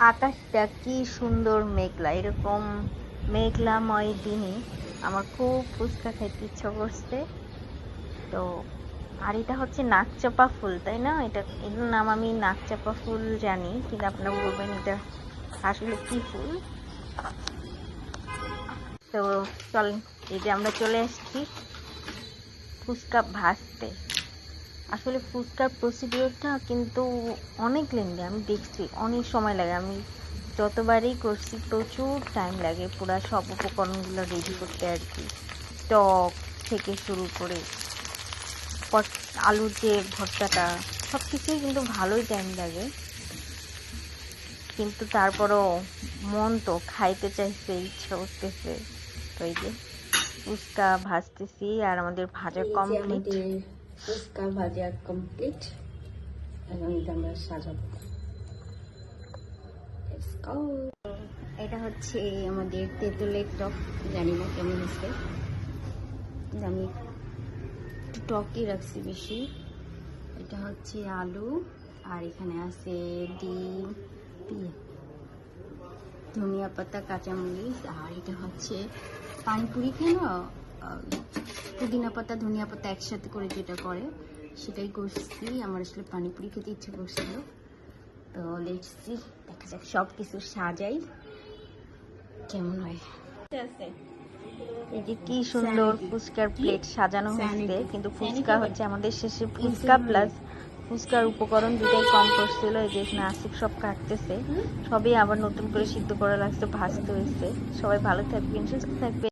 আকাশটা কি সুন্দর মেঘলা, এরকম মেঘলাময় দিনে আমার খুব ফুচকা খাইতে ইচ্ছা করছে। তো আর এটা হচ্ছে নাকচাপা ফুল, তাই না? এটার নাম আমি নাকচাপা ফুল জানি, কিন্তু আপনারা বলবেন এটা আসলে কি ফুল। তো চলেন, এই যে আমরা চলে আসছি ফুচকা ভাজতে। আসলে ফুচকার প্রসিডিওরটা কিন্তু অনেক লেন্দি, আমি দেখছি অনেক সময় লাগে। আমি যতবারই করছি প্রচুর টাইম লাগে পুরা সব উপকরণগুলো রেডি করতে আর কি। টক থেকে শুরু করে আলুর যে ভর্তাটা, সব কিছুই কিন্তু ভালোই টাইম লাগে। কিন্তু তারপরও মন তো খাইতে চাইছে, ইচ্ছা করতেছে। তো এই যে ফুচকা ভাজতেছি আর আমাদের ভাজা কমপ্লিট। ফুচকা ভাজা কমপ্লিট। এখন এটা আমরা সাজাবো। এটা হচ্ছে আমাদের তেঁতুলের টক, জানি না কেমন হচ্ছে। আমি একটু টকই রাখছি বেশি। এটা হচ্ছে আলু, আর এখানে আছে ডিম, ধনিয়া পাতা, কাঁচামরিচ, আর এটা হচ্ছে পানিপুরি কেন পুদিনা পাতা ধনিয়া পাতা একসাথে করে যেটা করে সেটাই করছি। আমার আসলে পানিপুরি খেতে ইচ্ছে করছিল। তো দেখছি, দেখা যাক সব কিছু সাজাই কেমন হয়। এই যে কি সুন্দর ফুচকার প্লেট সাজানো হয়েছে, কিন্তু ফুচকা হচ্ছে আমাদের শেষে ফুচকা প্লাস ফুচকার উপকরণ দুটাই কম পড়ছিল। এই যে এখানে আসিফ সব কাটতেছে, সবই আবার নতুন করে সিদ্ধ করা লাগছে, ভাজতে হয়েছে। সবাই ভালো থাকবেন, সুস্থ থাকবেন।